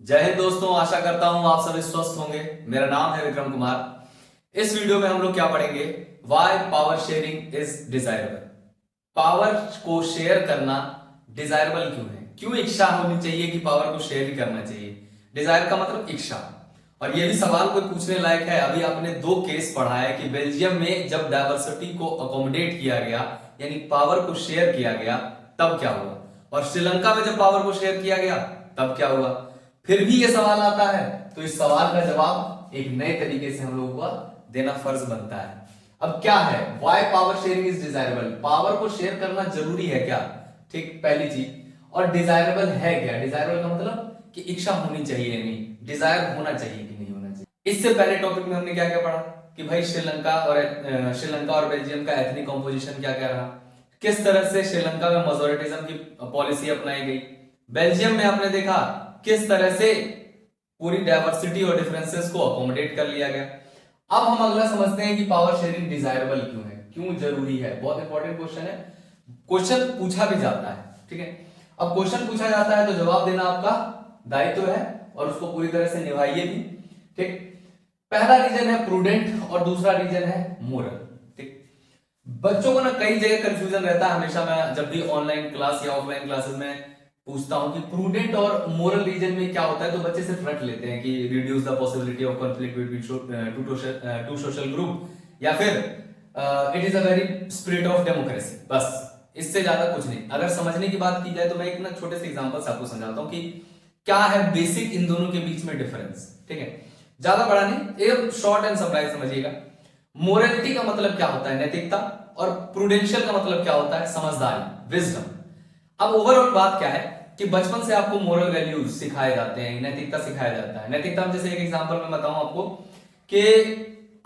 जय हिंद दोस्तों, आशा करता हूं आप सभी स्वस्थ होंगे। मेरा नाम है विक्रम कुमार। इस वीडियो में हम लोग क्या पढ़ेंगे, why power sharing is desirable. Power को शेयर करना डिजायरेबल क्यों है, क्यों इच्छा होनी चाहिए कि पावर को शेयर ही करना चाहिए। डिजायर का मतलब इच्छा। और ये भी सवाल कोई पूछने लायक है। अभी आपने दो केस पढ़ा है कि बेल्जियम में जब डायवर्सिटी को अकोमोडेट किया गया, यानी पावर को शेयर किया गया, तब क्या हुआ, और श्रीलंका में जब पावर को शेयर किया गया तब क्या हुआ। फिर भी ये सवाल आता है, तो इस सवाल का जवाब एक नए तरीके से हम लोगों का देना फर्ज बनता है। अब क्या है, why power sharing is desirable, power को शेयर करना जरूरी है क्या, ठीक, पहली चीज। और डिजायरेबल है क्या, डिजायरेबल का मतलब कि इच्छा होनी चाहिए, नहीं डिजायर होना चाहिए कि नहीं होना चाहिए। इससे पहले टॉपिक में हमने क्या क्या पढ़ा कि भाई श्रीलंका और बेल्जियम का एथनिक कॉम्पोजिशन क्या क्या रहा, किस तरह से श्रीलंका में मेजोरिटिज्म की पॉलिसी अपनाई गई, बेल्जियम में आपने देखा किस तरह से पूरी डाइवर्सिटी और डिफरेंसेस को अकोमोडेट कर लिया गया। अब हम अगला समझते हैं कि पावर शेयरिंग डिजायरेबल क्यों है, क्यों जरूरी है। बहुत इंपॉर्टेंट क्वेश्चन है, क्वेश्चन पूछा भी जाता है, ठीक है। अब क्वेश्चन पूछा जाता है तो जवाब देना आपका दायित्व है और उसको पूरी तरह से निभाइए भी, ठीक। पहला रीजन है प्रूडेंट और दूसरा रीजन है मोरल, ठीक। बच्चों को ना कई जगह कंफ्यूजन रहता है हमेशा। मैं जब भी ऑनलाइन क्लास या ऑफलाइन क्लासेस में पूछता हूं कि प्रूडेंट और मोरल रीजन में क्या होता है, तो बच्चे सिर्फ रट लेते हैं कि reduce the possibility of conflict between two social group, या फिर it is a very spirit of democracy, बस इससे ज्यादा कुछ नहीं। अगर समझने की बात की जाए तो मैं एक ना छोटे से एग्जांपल से आपको समझाता हूं कि क्या है बेसिक इन दोनों के बीच में डिफरेंस, ठीक है। ज्यादा बड़ा नहीं, एक शॉर्ट एंड समराइज समझिएगा। मोरलिटी का मतलब क्या होता है, नैतिकता, और प्रूडेंशियल का मतलब क्या होता है, समझदारी, विजडम। अब ओवरऑल बात क्या है कि बचपन से आपको मोरल वैल्यूज सिखाए जाते हैं, नैतिकता सिखाया जाता है। नैतिकता में जैसे एक एग्जांपल मैं बताऊं आपको कि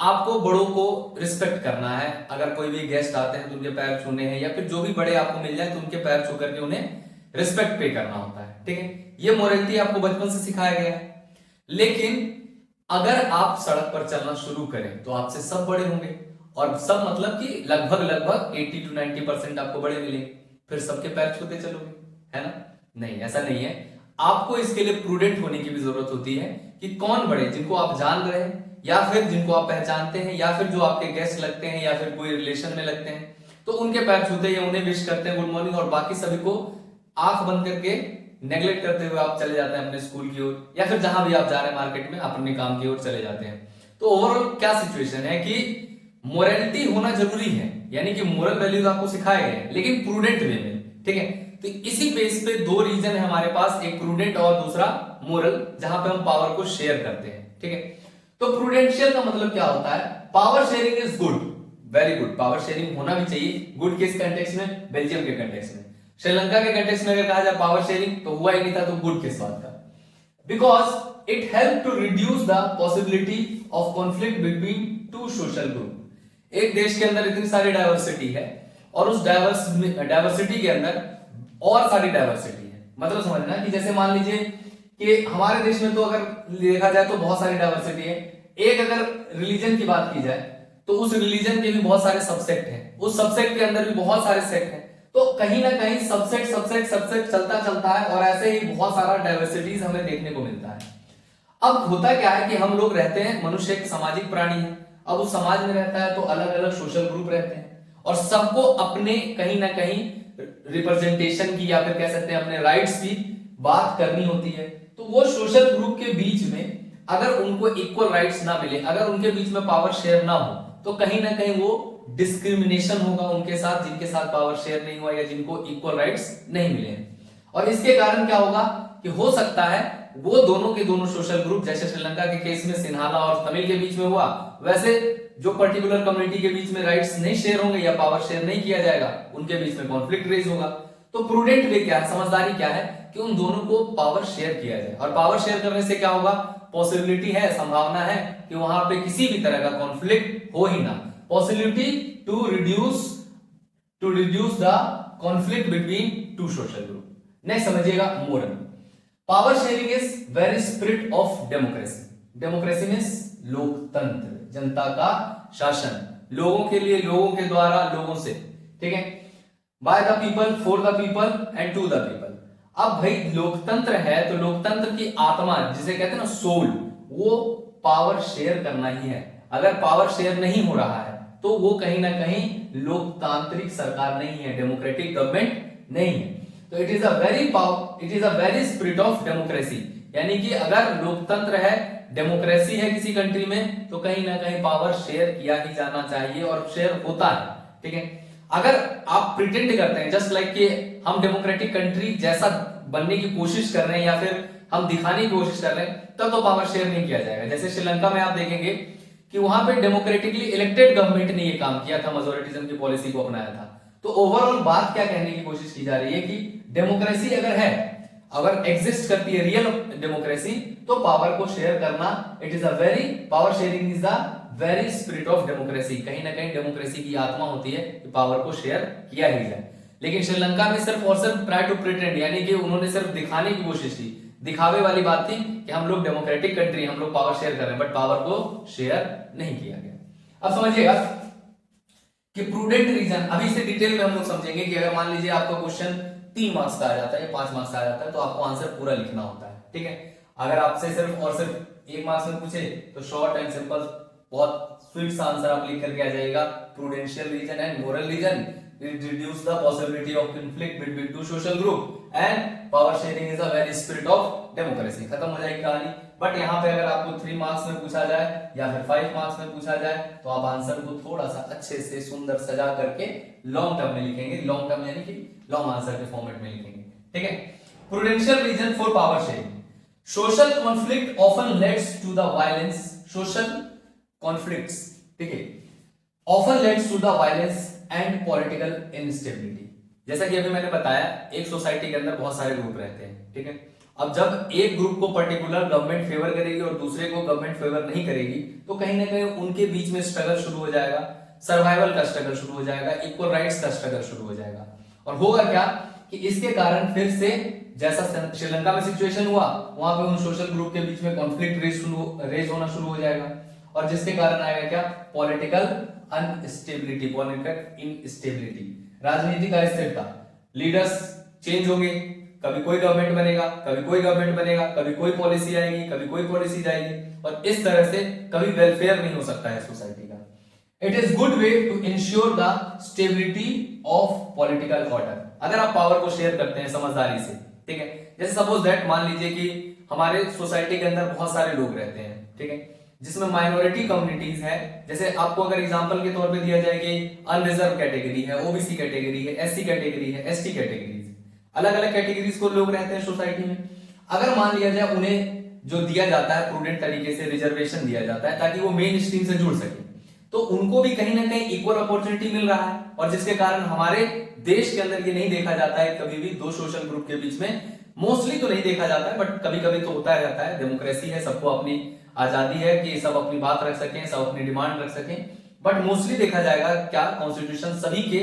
आपको बड़ों को रिस्पेक्ट करना है, अगर कोई भी गेस्ट आते हैं तो उनके पैर छूने हैं, या फिर जो भी बड़े आपको मिल जाए तो उनके पैर छू करके उन्हें रिस्पेक्ट पे करना होता है, ठीक है। ये मोरलिटी आपको बचपन से सिखाया गया है। लेकिन अगर आप सड़क पर चलना शुरू करें तो आपसे सब बड़े होंगे, और सब मतलब कि लगभग लगभग 80 to 90% आपको बड़े मिलेंगे, फिर सबके पैर छूते चलोगे, है ना। नहीं, ऐसा नहीं है। आपको इसके लिए प्रूडेंट होने की भी जरूरत होती है कि कौन बड़े, जिनको आप जान रहे हैं या फिर जिनको आप पहचानते हैं, या फिर जो आपके गेस्ट लगते हैं या फिर कोई रिलेशन में लगते हैं, तो उनके पैर छूते या उन्हें विश करते हैं गुड मॉर्निंग, और बाकी सभी को आंख बंद करके नेग्लेक्ट करते हुए आप चले जाते हैं अपने स्कूल की ओर, या फिर जहां भी आप जा रहे हैं मार्केट में, आप अपने काम की ओर चले जाते हैं। तो ओवरऑल क्या सिचुएशन है कि मोरलिटी होना जरूरी है, यानी कि मोरल वैल्यूज आपको सिखाए गए हैं, लेकिन प्रूडेंट वे में, ठीक है। तो इसी बेस पे दो रीजन है हमारे पास, एक प्रूडेंट और दूसरा मोरल, जहां पे हम पावर को शेयर करते हैं, ठीक है। तो प्रूडेंशियल का मतलब क्या होता है, power sharing is good, very good, power sharing होना भी चाहिए। गुड किस कंटेक्स्ट में, बेल्जियम के कंटेक्स्ट में। श्रीलंका के कंटेक्स्ट में अगर कहा जाए पावर शेयरिंग तो हुआ ही नहीं था, तो गुड किस बात का, because it help to reduce the possibility of conflict between two social group. एक देश के अंदर इतनी सारी डाइवर्सिटी है और उस डाइवर्सिटी के अंदर और सारी डाइवर्सिटी है। मतलब समझना कि जैसे मान लीजिए कि हमारे देश में तो अगर देखा जाए तो बहुत सारी डाइवर्सिटी है। एक अगर रिलीजन की बात की जाए तो उस रिलीजन के भी बहुत सारे सबसेक्ट हैं, उस सबसेक्ट के अंदर भी बहुत सारे सेक्ट हैं। तो कहीं ना कहीं सबसेक्ट सबसेक्ट सबसेक्ट चलता चलता है, और ऐसे ही बहुत सारा डाइवर्सिटीज हमें देखने को मिलता है। अब होता क्या है कि हम लोग रहते हैं, मनुष्य एक सामाजिक प्राणी है। अब उस समाज में रहता है तो अलग अलग सोशल ग्रुप रहते हैं, और सबको अपने कहीं ना कहीं रिप्रेजेंटेशन की, या फिर कह सकते हैं अपने राइट्स की बात करनी होती है। तो वो सोशल ग्रुप के बीच में अगर उनको इक्वल राइट्स ना मिले, अगर उनके बीच में पावर शेयर ना हो, तो कहीं ना कहीं वो डिस्क्रिमिनेशन होगा उनके साथ, जिनके साथ पावर शेयर नहीं हुआ या जिनको इक्वल राइट्स नहीं मिले। और इसके कारण क्या होगा कि हो सकता है वो दोनों के दोनों सोशल ग्रुप, जैसे श्रीलंका के केस में सिन्हाला और तमिल के बीच में हुआ, वैसे जो पर्टिकुलर कम्युनिटी के बीच में राइट्स नहीं शेयर होंगे या पावर शेयर नहीं किया जाएगा, उनके बीच में कॉन्फ्लिक्ट रेज होगा। तो प्रूडेंट वे क्या है, समझदारी क्या है कि उन दोनों को पावर शेयर किया जाए। और पावर शेयर करने से क्या होगा, पॉसिबिलिटी है, संभावना है कि वहां पे किसी भी तरह का कॉन्फ्लिक्ट हो ही ना। Possibility to reduce the conflict between two social group. Next समझिएगा moral. Power sharing is very spirit of democracy. Democracy means लोकतंत्र, जनता का शासन, लोगों के लिए, लोगों के द्वारा, लोगों से, ठीक है। By the people, for the people and to the people. अब भाई लोकतंत्र है तो लोकतंत्र की आत्मा जिसे कहते हैं ना सोल, वो पावर शेयर करना ही है। अगर पावर शेयर नहीं हो रहा है तो वो कहीं ना कहीं लोकतांत्रिक सरकार नहीं है, डेमोक्रेटिक गवर्नमेंट नहीं है। तो it is a very spirit of democracy, यानी कि अगर लोकतंत्र है, डेमोक्रेसी है किसी कंट्री में, तो कहीं ना कहीं पावर शेयर किया ही जाना चाहिए और शेयर होता है। ठीक है, अगर आप प्रिटेंड करते हैं जस्ट लाइक कि हम डेमोक्रेटिक कंट्री जैसा बनने की कोशिश कर रहे हैं या फिर हम दिखाने की कोशिश कर रहे हैं, तब तो पावर शेयर नहीं किया जाएगा। जैसे श्रीलंका में आप देखेंगे कि वहां पे डेमोक्रेटिकली इलेक्टेड गवर्नमेंट ने ये काम किया था, मेजोरिटिज्म की पॉलिसी को अपनाया था। तो ओवरऑल बात क्या कहने की कोशिश की जा रही है कि डेमोक्रेसी अगर है, अगर एग्जिस्ट करती है रियल डेमोक्रेसी, तो पावर को शेयर करना, it is a very, power sharing is the very spirit of democracy. कहीं ना कहीं डेमोक्रेसी की आत्मा होती है कि पावर को शेयर किया ही जाए। लेकिन श्रीलंका में सिर्फ और सिर्फ ट्राई टू प्रिटेंड, यानी कि उन्होंने सिर्फ दिखाने की कोशिश की, दिखावे वाली बात थी कि हम लोग डेमोक्रेटिक कंट्री, हम लोग पावर शेयर कर रहे हैं, बट पावर को शेयर नहीं किया गया। अब समझिएगा कि प्रूडेंट रीजन, अभी से डिटेल में हम लोग समझेंगे कि अगर मान लीजिए आपका क्वेश्चन 3 मार्क्स का आ जाता है या 5 मार्क्स का आ जाता है, तो आपको आंसर पूरा लिखना होता है। ठीक है, अगर आपसे सिर्फ और सिर्फ 1 मार्क्स में पूछे तो शॉर्ट एंड सिंपल, बहुत स्वीट सा आंसर आप लिख करके आ जाएगा, prudential reason and moral reason reduce the possibility of conflict between two social group and power sharing is a very spirit of democracy। खत्म हो जाएगी कहानी। बट यहाँ पे अगर आपको 3 मार्क्स में पूछा जाए या फिर 5 मार्क्स में पूछा जाए, तो आप आंसर को थोड़ा सा अच्छे से सुंदर सजा करके लॉन्ग टर्म में लिखेंगे, लॉन्ग टर्म यानी कि लॉन्ग आंसर के फॉर्मेट में लिखेंगे। ठीक है, prudential reason for power sharing, social conflict often leads to the violence, social conflicts, ठीक है, often leads to the violence and political instability. जैसा कि अभी मैंने बताया, एक सोसाइटी के अंदर बहुत सारे ग्रुप रहते हैं। ठीक है, अब जब एक ग्रुप को पर्टिकुलर गवर्नमेंट फेवर करेगी और दूसरे को गवर्नमेंट फेवर नहीं करेगी, तो कहीं ना कहीं उनके बीच में स्ट्रगल शुरू हो जाएगा, सर्वाइवल का स्ट्रगल शुरू हो जाएगा, इक्वल राइट्स का स्ट्रगल शुरू हो जाएगा। और होगा क्या कि इसके कारण फिर से जैसा श्रीलंका में सिचुएशन हुआ, वहां पे उन सोशल ग्रुप के बीच में कॉन्फ्लिक्ट रेज होना शुरू हो जाएगा, और जिसके कारण आएगा क्या, पॉलिटिकल अनस्टेबिलिटी, पॉलिटिकल इनस्टेबिलिटी, राजनीति का स्थिरता, लीडर्स चेंज होंगे, कभी कोई गवर्नमेंट बनेगा, कभी कोई गवर्नमेंट बनेगा, कभी कोई पॉलिसी आएगी, कभी कोई पॉलिसी जाएगी, और इस तरह से कभी वेलफेयर नहीं हो सकता है सोसाइटी का। It is good way to ensure the stability of political order. अगर आप पावर को शेयर करते हैं समझदारी से, ठीक है, जैसे सपोज दैट मान लीजिए कि हमारे सोसाइटी के अंदर बहुत सारे लोग रहते हैं, ठीक है, जिसमें माइनॉरिटी कम्युनिटीज है। जैसे आपको अगर एग्जांपल के तौर पे दिया जाए कि अनरिजर्व कैटेगरी है, ओबीसी कैटेगरी है, एससी कैटेगरी है, एसटी कैटेगरीज, अलग अलग कैटेगरीज को लोग रहते हैं सोसाइटी में। अगर मान लिया जाए उन्हें जो दिया जाता है प्रूडेंट तरीके से रिजर्वेशन दिया जाता है ताकि वो मेन स्ट्रीम से जुड़ सके, तो उनको भी कहीं ना कहीं इक्वल अपॉर्चुनिटी मिल रहा है, और जिसके कारण हमारे देश के अंदर ये नहीं देखा जाता है कभी भी दो सोशल ग्रुप के बीच में, मोस्टली तो नहीं देखा जाता है, बट कभी कभी तो होता रहता है। डेमोक्रेसी है, सबको अपनी आजादी है कि सब अपनी बात रख सकें, सब अपनी डिमांड रख सकें, बट मोस्टली देखा जाएगा क्या कॉन्स्टिट्यूशन सभी के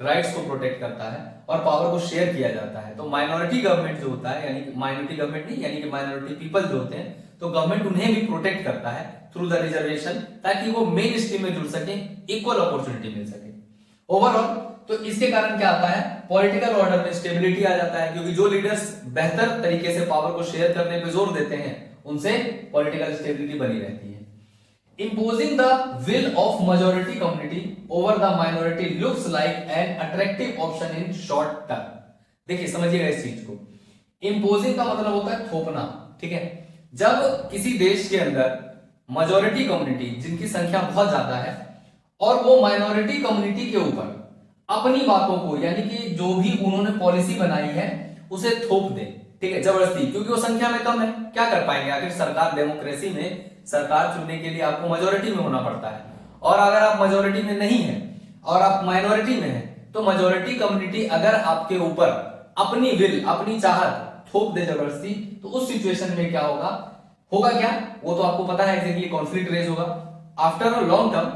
राइट्स को प्रोटेक्ट करता है और पावर को शेयर किया जाता है। तो माइनॉरिटी गवर्नमेंट जो होता है, यानी माइनॉरिटी गवर्नमेंट नहीं, यानी कि माइनॉरिटी पीपल जो होते हैं, तो गवर्नमेंट उन्हें भी प्रोटेक्ट करता है थ्रू द रिजर्वेशन, ताकि वो मेन स्ट्रीम में जुड़ सके, इक्वल अपॉर्चुनिटी मिल सके ओवरऑल। तो इसके कारण क्या आता है, पॉलिटिकल ऑर्डर में स्टेबिलिटी आ जाता है, क्योंकि जो लीडर्स बेहतर तरीके से पावर को शेयर करने पे जोर देते हैं, उनसे पॉलिटिकल स्टेबिलिटी बनी रहती है। Imposing the will of majority community over the minority looks like an attractive option in short term। देखिए समझिएगा इस चीज को, Imposing का मतलब होता है थोपना, ठीक है। जब किसी देश के अंदर majority community जिनकी संख्या बहुत ज्यादा है और वो माइनॉरिटी कम्युनिटी के ऊपर अपनी बातों को, यानी कि जो भी उन्होंने पॉलिसी बनाई है उसे थोप दे, ठीक है, जबरदस्ती, क्योंकि वो संख्या में कम है, क्या कर पाएंगे आखिर सरकार, डेमोक्रेसी में सरकार चुनने के लिए आपको मेजोरिटी में होना पड़ता है, और अगर आप मेजोरिटी में नहीं है और आप माइनॉरिटी में हैं, तो मेजोरिटी कम्युनिटी अगर आपके ऊपर अपनी विल, अपनी चाहत थोप दे जबरदस्ती, तो उस सिचुएशन में क्या होगा, होगा क्या, वो तो आपको पता है, एग्जैक्टली कॉन्फ्लिक्ट रेज होगा after a long term,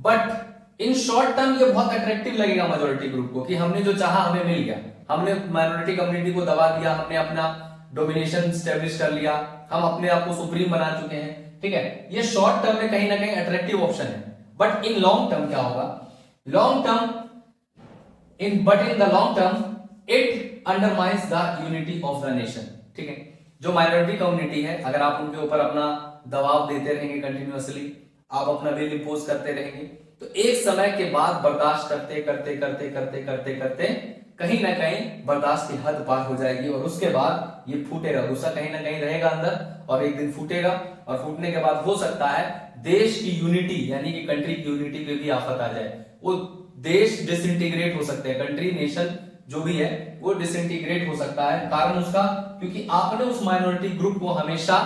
but in short term ये बहुत अट्रैक्टिव लगेगा मेजोरिटी ग्रुप को कि हमने जो चाहा हमें मिल गया, हमने माइनॉरिटी कम्युनिटी को दबा दिया, हमने अपना डोमिनेशन स्टैब्लिश कर लिया, हम अपने आप को सुप्रीम बना चुके हैं, ठीक है। ये शॉर्ट टर्म में कहीं ना कहीं अट्रैक्टिव ऑप्शन है, बट इन लॉन्ग टर्म क्या होगा, long term in the long term it undermines the unity of the nation. ठीक है, जो माइनॉरिटी कम्युनिटी है, अगर आप उनके ऊपर अपना दबाव देते रहेंगे कंटिन्यूअसली, आप अपना विल इंपोज करते रहेंगे, तो एक समय के बाद बर्दाश्त करते करते करते करते करते करते कहीं ना कहीं बर्दाश्त की हद पार हो जाएगी और उसके बाद ये फूटेगा, गुस्सा कहीं ना कहीं रहेगा अंदर और एक दिन फूटेगा, और फूटने के बाद हो सकता है देश की यूनिटी यानी कि कंट्री की यूनिटी पे भी आफत आ जाए, वो देश डिसइंटीग्रेट हो सकते हैं, कंट्री नेशन जो भी है वो डिसइंटीग्रेट हो सकता है। कारण उसका क्योंकि आपने उस माइनॉरिटी ग्रुप को हमेशा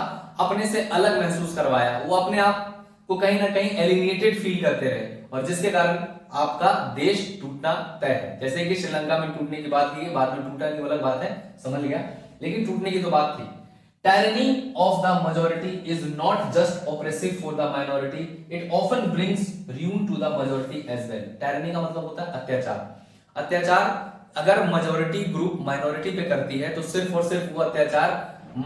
अपने से अलग महसूस करवाया, वो अपने आप को कहीं ना कहीं एलिमिनेटेड फील करते रहे, और जिसके कारण आपका देश टूटना तय है। जैसे कि श्रीलंका में टूटने की बात की है, बाद में टूटा नहीं अलग बात है, समझ लिया, लेकिन टूटने की तो बात थी। Tyranny of the majority is not just oppressive for the minority, it often brings ruin to the majority as well. Tyranny का मतलब होता है अत्याचार। अत्याचार अगर majority ग्रुप माइनॉरिटी पे करती है तो सिर्फ और सिर्फ वो अत्याचार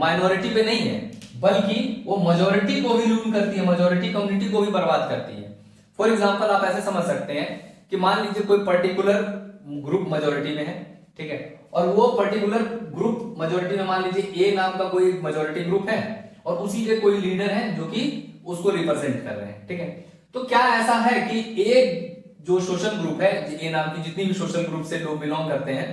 माइनॉरिटी पे नहीं है, बल्कि वो मेजॉरिटी को भी रूइन करती है, मेजॉरिटी कम्युनिटी को भी बर्बाद करती है। फॉर एग्जाम्पल आप ऐसे समझ सकते हैं कि मान लीजिए कोई पर्टिकुलर ग्रुप मेजॉरिटी में है, ठीक है, और वो पर्टिकुलर ग्रुप मेजॉरिटी में मान लीजिए ए नाम का कोई मेजॉरिटी ग्रुप है और उसी के कोई लीडर है जो कि उसको रिप्रेजेंट कर रहे हैं। ठीक है, तो क्या ऐसा है कि एक जो सोशल ग्रुप है, ए नाम की जितनी भी सोशल ग्रुप से लोग बिलोंग करते हैं,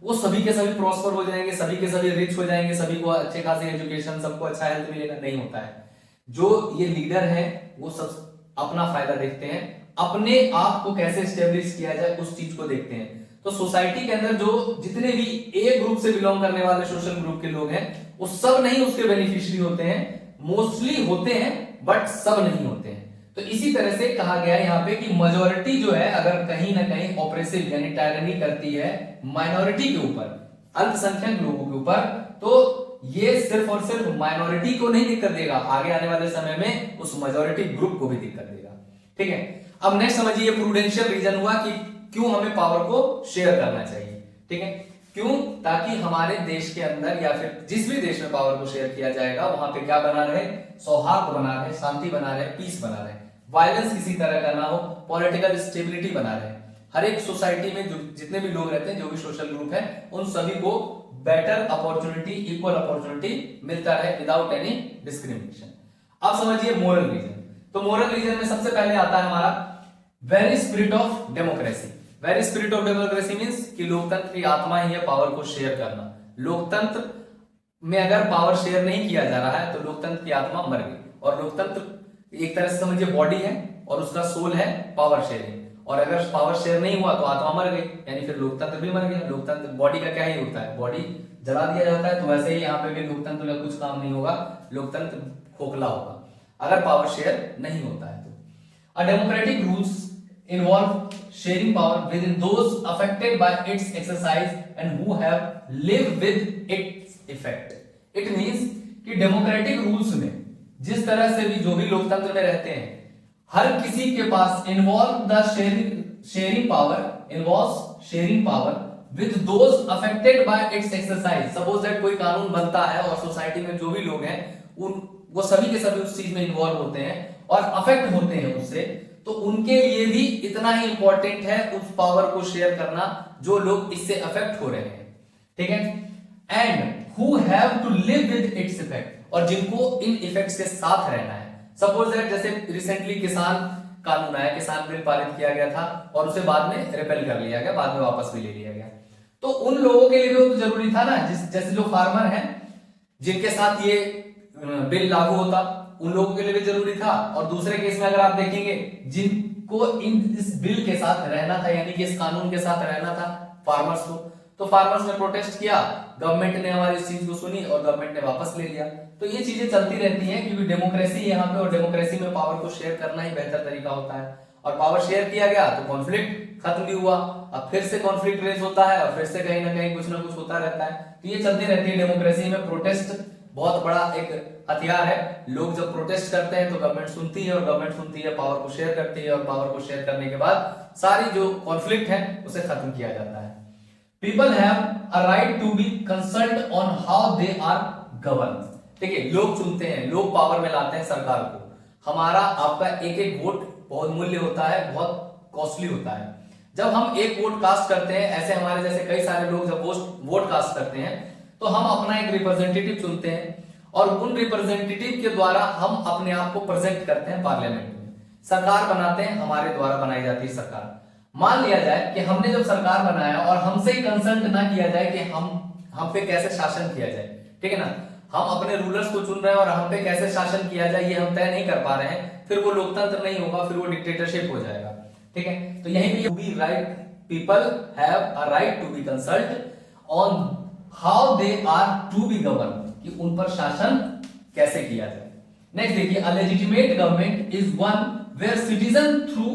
वो सभी के सभी प्रॉस्पर हो जाएंगे, सभी के सभी रिच हो जाएंगे, सभी को अच्छे खासे एजुकेशन, सबको अच्छा हेल्थ मिलेगा? नहीं होता है। जो ये लीडर है वो सब अपना फायदा देखते हैं, अपने आप को कैसे स्टेब्लिश किया जाए उस चीज को देखते हैं। तो सोसाइटी के अंदर जो जितने भी ए ग्रुप से बिलोंग करने वाले सोशल ग्रुप के लोग हैं वो सब नहीं उसके बेनिफिशियरी होते हैं, मोस्टली होते हैं बट सब नहीं होते हैं। तो इसी तरह से कहा गया है यहाँ पे कि मेजॉरिटी जो है अगर कहीं ना कहीं ऑपरेसिव यानी टायरनी करती है माइनॉरिटी के ऊपर, अल्पसंख्यक लोगों के ऊपर, तो ये सिर्फ और सिर्फ माइनॉरिटी को नहीं दिक्कत देगा, आगे आने वाले समय में उस मेजॉरिटी ग्रुप को भी दिक्कत देगा। ठीक है, अब नेक्स्ट समझिए प्रूडेंशियल रीजन हुआ कि क्यों हमें पावर को शेयर करना चाहिए। ठीक है, क्यों? ताकि हमारे देश के अंदर या फिर जिस भी देश में पावर को शेयर किया जाएगा वहां पे क्या बना रहे? सौहार्द बना रहे, शांति बना रहे, पीस बना रहे, वायलेंस किसी तरह का ना हो, पॉलिटिकल स्टेबिलिटी बना रहे। हर एक सोसाइटी में जो जितने भी लोग रहते हैं, जो भी सोशल ग्रुप है, उन सभी को बेटर अपॉर्चुनिटी, इक्वल अपॉर्चुनिटी मिलता रहे विदाउट एनी डिस्क्रिमिनेशन। अब समझिए मोरल रीजन। तो मोरल रीजन में सबसे पहले आता है हमारा very spirit of democracy. Very spirit of democracy means कि लोकतंत्र की आत्मा ही है पावर को शेयर करना। लोकतंत्र में अगर पावर शेयर नहीं किया जा रहा है तो लोकतंत्र की आत्मा मर गई। और लोकतंत्र एक तरह से समझिए बॉडी है और उसका सोल है पावर शेयरिंग, और अगर पावर शेयर नहीं हुआ तो आत्मा मर गई, यानी फिर लोकतंत्र भी मर गया। लोकतंत्र बॉडी का क्या ही होता है, बॉडी जला दिया जाता है, तो वैसे ही यहाँ पे भी लोकतंत्र का कुछ काम नहीं होगा, लोकतंत्र खोखला होगा अगर पावर शेयर नहीं होता है। तो a democratic rules involve sharing power within those affected by its exercise and who have lived with its effect. It means कि डेमोक्रेटिक रूल्स में जिस तरह से भी जो भी लोकतंत्र में रहते हैं, हर किसी के पास involve the sharing power with those affected by its exercise. Suppose that कोई कानून बनता है और सोसाइटी में जो भी लोग हैं वो सभी के सभी उस चीज में इन्वॉल्व होते हैं और अफेक्ट होते हैं उससे, तो उनके लिए भी इतना ही इंपॉर्टेंट है उस पावर को शेयर करना जो लोग इससे अफेक्ट हो रहे हैं। ठीक है, and who have to live with its effect, और जिनको इन इफेक्ट्स के साथ रहना है। सपोज दैट जैसे रिसेंटली किसान कानून आया, किसान बिल पारित किया गया था और उसे बाद में रिपेल कर लिया गया, बाद में वापस भी ले लिया गया। तो उन लोगों के लिए भी तो जरूरी था ना, जैसे जो फार्मर हैं जिनके साथ ये बिल लागू होता, उन लोगों के लिए भी जरूरी था। और दूसरे केस में अगर आप देखेंगे जिनको इस बिल के साथ रहना था, यानी कि इस कानून के साथ रहना था फार्मर्स को, तो फार्मर्स ने प्रोटेस्ट किया, गवर्नमेंट ने हमारी इस चीज को सुनी और गवर्नमेंट ने वापस ले लिया। तो ये चीजें चलती रहती हैं क्योंकि डेमोक्रेसी यहाँ पे, और डेमोक्रेसी में पावर को शेयर करना ही बेहतर तरीका होता है। और पावर शेयर किया गया तो कॉन्फ्लिक्ट खत्म भी हुआ, अब फिर से कॉन्फ्लिक्ट रेज होता है और फिर से कहीं ना कहीं कुछ ना कुछ होता रहता है। तो ये चलती रहती है डेमोक्रेसी में। प्रोटेस्ट बहुत बड़ा एक हथियार है। लोग जब प्रोटेस्ट करते हैं तो गवर्नमेंट सुनती है और गवर्नमेंट सुनती है पावर को शेयर करती है, और पावर को शेयर करने के बाद सारी जो कॉन्फ्लिक्ट है उसे खत्म किया जाता है। People have a right to be consult on how they are govern. ठीक है, लोग चुनते हैं, लोग पावर में लाते हैं सरकार को। हमारा आपका एक एक वोट बहुत मूल्य होता है, बहुत कॉस्टली होता है। जब हम एक वोट कास्ट करते हैं, ऐसे हमारे जैसे कई सारे लोग जब वोट कास्ट करते हैं तो हम अपना एक रिप्रेजेंटेटिव चुनते हैं और उन रिप्रेजेंटेटिव के द्वारा हम अपने आप को प्रेजेंट करते हैं पार्लियामेंट में, सरकार बनाते हैं, हमारे द्वारा बनाई जाती है सरकार। मान लिया जाए कि हमने जब सरकार बनाया और हमसे ही कंसल्ट ना किया जाए कि हम पे कैसे शासन किया जाए, ठीक है ना, हम अपने रूलर्स को चुन रहे हैं और हम पे कैसे शासन किया जाए ये हम तय नहीं कर पा रहे हैं, फिर वो लोकतंत्र नहीं होगा, फिर वो डिक्टेटरशिप हो जाएगा, ठीक है। तो यही भी right, people have a right to be consult on how they are to be govern, कि उन पर शासन कैसे किया जाए। नेक्स्ट देखिए, a legitimate government is one where citizen through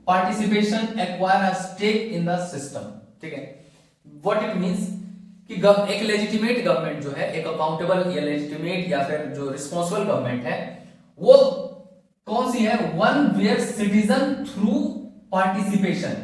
participation acquire a stake in the system, ठीक है। व्हाट इट मींस कि एक लेजिटिमेट गवर्नमेंट जो है, एक अकाउंटेबल या लेजिटिमेट या फिर जो रिस्पॉन्सिबल गवर्नमेंट है, वो कौन सी है? One where citizen through participation,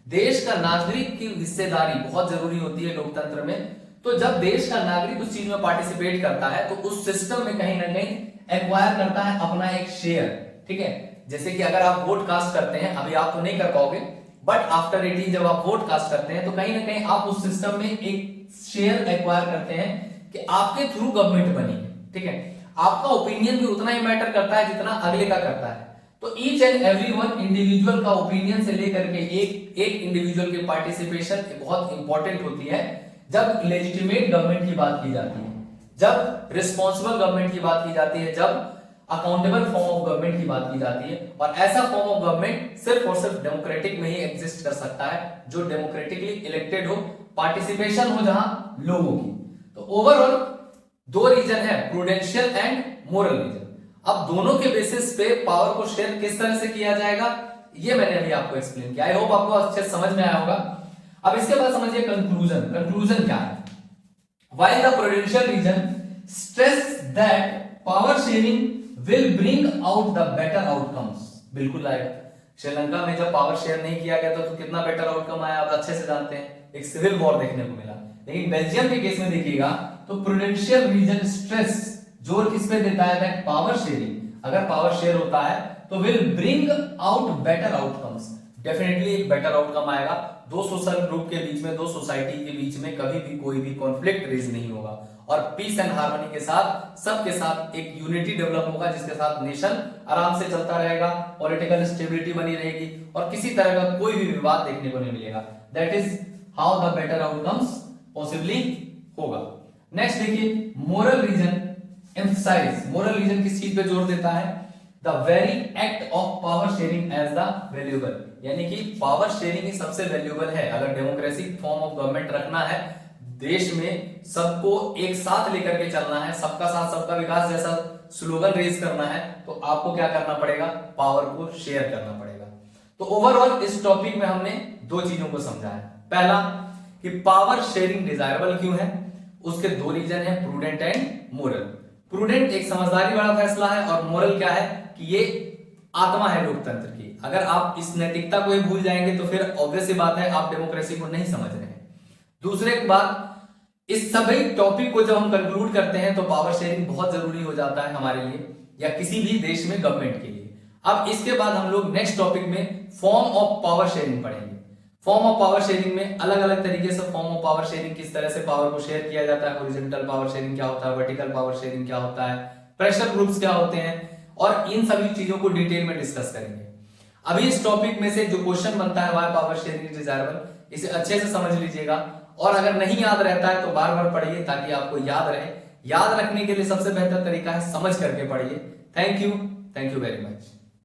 देश का नागरिक की हिस्सेदारी बहुत जरूरी होती है लोकतंत्र में। तो जब देश का नागरिक उस चीज में पार्टिसिपेट करता है तो उस सिस्टम में कहीं ना कहीं एक्वायर करता है अपना एक शेयर, ठीक है। जैसे कि अगर आप वोट कास्ट करते हैं, अभी आप तो नहीं कर पाओगे, बट आफ्टर 18 जब आप वोट कास्ट करते हैं तो कहीं ना कहीं आप उस सिस्टम में एक शेयर एक्वायर करते हैं कि आपके थ्रू गवर्नमेंट बनी है, ठीक है। आपका ओपिनियन भी उतना ही मैटर करता है जितना अगले का करता है। तो each and every one individual का ओपिनियन से लेकर के एक इंडिविजुअल की पार्टिसिपेशन बहुत इंपॉर्टेंट होती है जब लेजिटिमेट गवर्नमेंट की बात की जाती है, जब रिस्पॉन्सिबल गवर्नमेंट की बात की जाती है, जब अकाउंटेबल फॉर्म ऑफ गवर्नमेंट की बात की जाती है। और ऐसा फॉर्म ऑफ गवर्नमेंट सिर्फ और सिर्फ डेमोक्रेटिक में ही एग्जिस्ट कर सकता है, जो डेमोक्रेटिकली इलेक्टेड हो, पार्टिसिपेशन हो जहां लोगों की। तो ओवरऑल दो रीजन है, प्रूडेंशियल एंड मोरल रीजन। अब दोनों के बेसिस पे पावर को शेयर किस तरह से किया जाएगा ये मैंने अभी आपको एक्सप्लेन किया। आई होप आपको अच्छे समझ में आया होगा। अब इसके बाद समझिए कंक्लूजन। कंक्लूजन क्या है? While the prudential reason stress that power sharing will bring out the better outcomes, बिल्कुल आएगा। श्रीलंका में जब पावर शेयर नहीं किया गया तो कितना बेटर आउटकम आया आप अच्छे से जानते हैं, एक सिविल वॉर देखने को मिला। लेकिन बेल्जियम के केस में देखिएगा तो प्रूडेंशियल रीजन स्ट्रेस जोर किस पे देता है? दैट पावर शेयरिंग, अगर पावर शेयर होता है तो will bring out better outcomes, definitely एक बेटर आउटकम आएगा। दो सोशल ग्रुप के बीच में, दो सोसाइटी के बीच में कभी भी कोई भी कॉन्फ्लिक्ट रेज नहीं होगा और पीस एंड हार्मनी के साथ सबके साथ एक यूनिटी डेवलप होगा, जिसके साथ नेशन आराम से चलता रहेगा, पॉलिटिकल स्टेबिलिटी बनी रहेगी और किसी तरह का कोई भी विवाद देखने को नहीं मिलेगा। That is how the better outcomes possibly होगा। नेक्स्ट देखिए, moral reason emphasise, moral reason किस चीज पे जोर देता है? The very act of power sharing as the valuable, यानी कि पावर शेयरिंग ही सबसे वैल्यूएबल है। अगर डेमोक्रेटिक फॉर्म ऑफ गवर्नमेंट रखना है, देश में सबको एक साथ लेकर के चलना है, सबका साथ सबका विकास जैसा स्लोगन रेज करना है, तो आपको क्या करना पड़ेगा? पावर को शेयर करना पड़ेगा। तो ओवरऑल इस टॉपिक में हमने दो चीजों को समझा है। पहला कि पावर शेयरिंग डिजायरेबल क्यों है, उसके दो रीजन है, प्रूडेंट एंड मोरल। प्रूडेंट एक समझदारी वाला फैसला है और मोरल क्या है कि ये आत्मा है लोकतंत्र की। अगर आप इस नैतिकता को ही भूल जाएंगे तो फिर ऑब्वियस सी बात है आप डेमोक्रेसी को नहीं समझ रहे हैं। दूसरे बात, इस सभी टॉपिक को जब हम कंक्लूड करते हैं तो पावर शेयरिंग बहुत जरूरी हो जाता है हमारे लिए या किसी भी देश में गवर्नमेंट के लिए। अब इसके बाद हम लोग नेक्स्ट टॉपिक में फॉर्म ऑफ पावर शेयरिंग पढ़ेंगे। फॉर्म ऑफ पावर शेयरिंग में अलग अलग तरीके से फॉर्म ऑफ पावर शेयरिंग, किस तरह से पावर को शेयर किया जाता है, हॉरिजॉन्टल पावर शेयरिंग क्या होता है, वर्टिकल पावर शेयरिंग क्या होता है, प्रेशर ग्रुप्स क्या होते हैं, और इन सभी चीजों को डिटेल में डिस्कस करेंगे। अभी इस टॉपिक में से जो क्वेश्चन बनता है why power sharing is desirable, इसे अच्छे से समझ लीजिएगा और अगर नहीं याद रहता है तो बार बार पढ़िए ताकि आपको याद रहे। याद रखने के लिए सबसे बेहतर तरीका है समझ करके पढ़िए। Thank you very much.